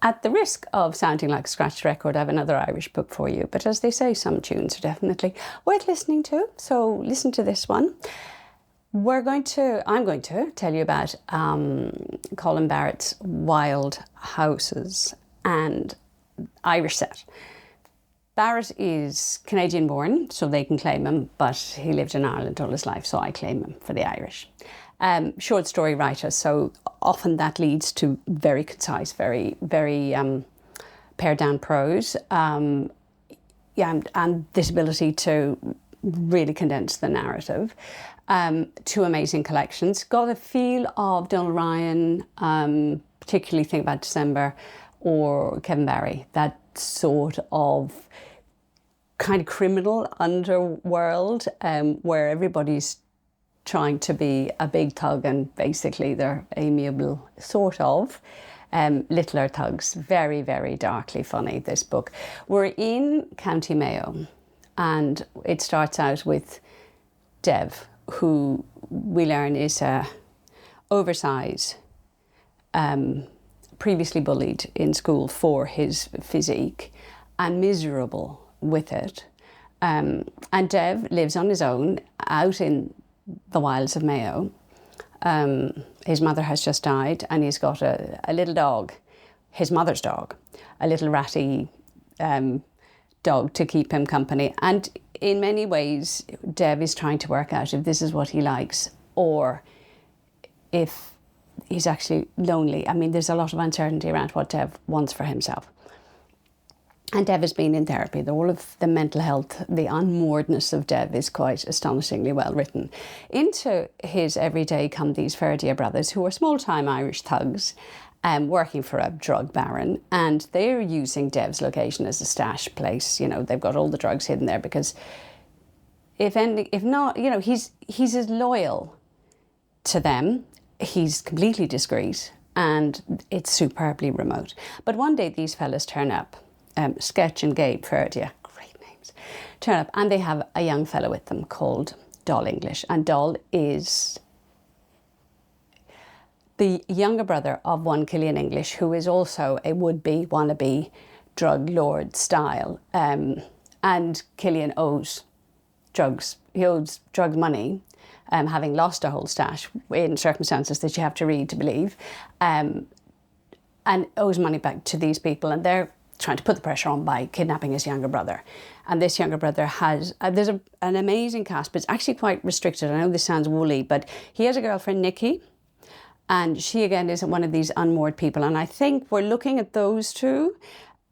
at the risk of sounding like a scratched record, I have another Irish book for you. But as they say, some tunes are definitely worth listening to. So listen to this one. I'm going to tell you about Colin Barrett's Wild Houses and Irish set. Barrett is Canadian born, so they can claim him, but he lived in Ireland all his life, so I claim him for the Irish. Short story writer, so often that leads to very concise, very pared down prose, and this ability to really condense the narrative. Two amazing collections. Got a feel of Donald Ryan, particularly think about December, or Kevin Barry, that sort of kind of criminal underworld where everybody's trying to be a big thug and basically they're amiable, sort of. Littler thugs, very, very darkly funny, this book. We're in County Mayo and it starts out with Dev, who we learn is a oversized, previously bullied in school for his physique and miserable with it. And Dev lives on his own out in the wilds of Mayo. His mother has just died and he's got a little dog, his mother's dog, a little ratty dog to keep him company. And in many ways, Dev is trying to work out if this is what he likes or if he's actually lonely. I mean, there's a lot of uncertainty around what Dev wants for himself. And Dev has been in therapy. All of the mental health, the unmooredness of Dev is quite astonishingly well written. Into his everyday come these Ferdia brothers, who are small-time Irish thugs, working for a drug baron, and they're using Dev's location as a stash place. You know, they've got all the drugs hidden there because if not, you know, he's as loyal to them. He's completely discreet and it's superbly remote. But one day these fellas turn up, Sketch and Gabe Ferdia, great names, turn up and they have a young fellow with them called Doll English. And Doll is the younger brother of one Killian English, who is also a would-be, wannabe drug lord style. And Killian owes drugs. He owes drug money, having lost a whole stash in circumstances that you have to read to believe, and owes money back to these people. And they're trying to put the pressure on by kidnapping his younger brother. And this younger brother has, there's an amazing cast, but it's actually quite restricted. I know this sounds woolly, but he has a girlfriend, Nikki, and she again is one of these unmoored people. And I think we're looking at those two,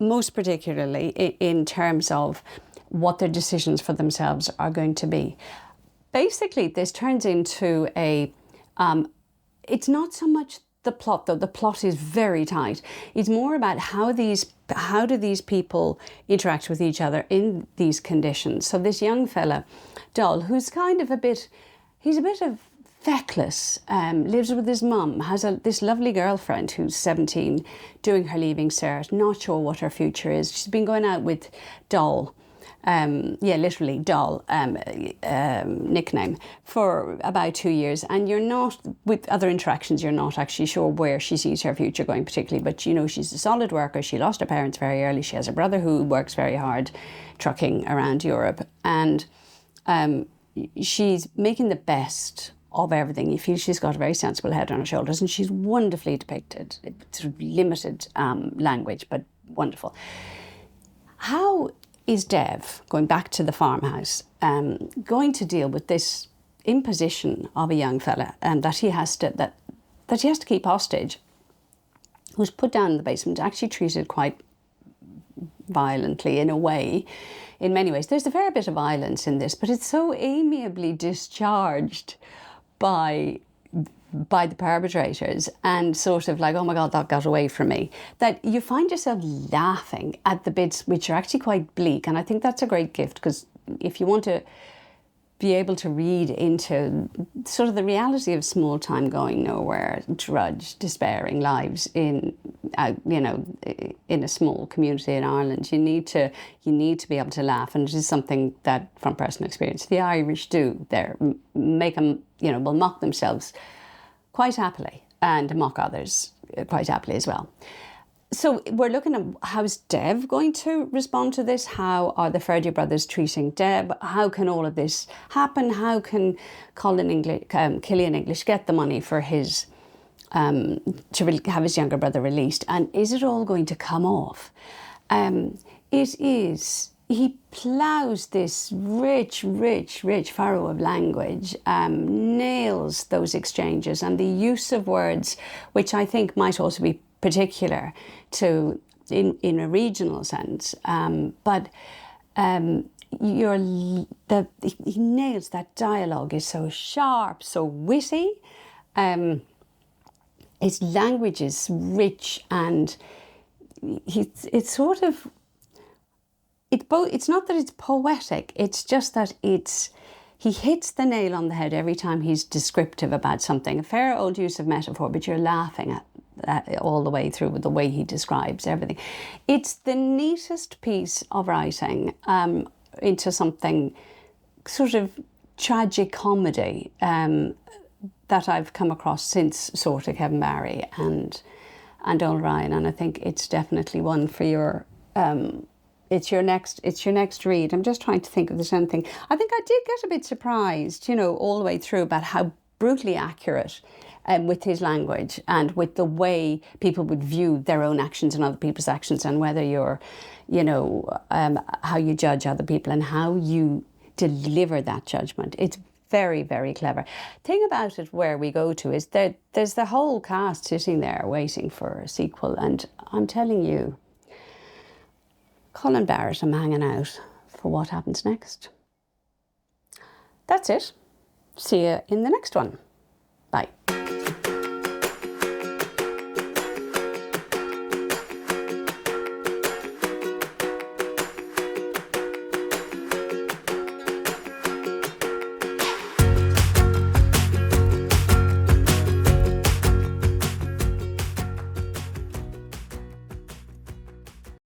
most particularly in terms of what their decisions for themselves are going to be. Basically, this turns into it's not so much the plot, though the plot is very tight. It's more about how do these people interact with each other in these conditions. So this young fella, Doll, who's kind of he's a bit of feckless, lives with his mum, has this lovely girlfriend who's 17, doing her leaving cert, not sure what her future is. She's been going out with Doll, literally Doll, nickname, for about 2 years. And you're not, with other interactions, you're not actually sure where she sees her future going particularly. But, you know, she's a solid worker. She lost her parents very early. She has a brother who works very hard trucking around Europe. And she's making the best of everything. You feel she's got a very sensible head on her shoulders, and she's wonderfully depicted. It's limited language, but wonderful. How is Dev, going back to the farmhouse, going to deal with this imposition of a young fella that he has to keep hostage, who's put down in the basement, actually treated quite violently in a way, in many ways. There's a fair bit of violence in this, but it's so amiably discharged by the perpetrators and sort of like, oh my God, that got away from me, that you find yourself laughing at the bits which are actually quite bleak. And I think that's a great gift, because if you want to be able to read into sort of the reality of small time going nowhere, drudge, despairing lives in a small community in Ireland, you need to be able to laugh. And it is something that, from personal experience, the Irish do. They make them, will mock themselves quite happily and mock others quite happily as well. So we're looking at how's Dev going to respond to this? How are the Ferdy brothers treating Deb? How can all of this happen? How can Killian English get the money for his to have his younger brother released? And is it all going to come off? It is. He ploughs this rich furrow of language, nails those exchanges and the use of words, which I think might also be particular to in a regional sense. But he nails that dialogue is so sharp, so witty. His language is rich, and it's sort of. It's not that it's poetic, it's just that he hits the nail on the head every time he's descriptive about something. A fair old use of metaphor, but you're laughing at that all the way through with the way he describes everything. It's the neatest piece of writing into something sort of tragic comedy that I've come across since Sorta Kevin Barry and Donal Ryan, and I think it's definitely one for your it's your next read. I'm just trying to think if there's anything. I think I did get a bit surprised, all the way through about how brutally accurate with his language and with the way people would view their own actions and other people's actions, and whether you're, how you judge other people and how you deliver that judgment. It's very, very clever. Thing about it where we go to is that there's the whole cast sitting there waiting for a sequel, and I'm telling you, Colin, Barrett, I'm hanging out for what happens next. That's it. See you in the next one. Bye.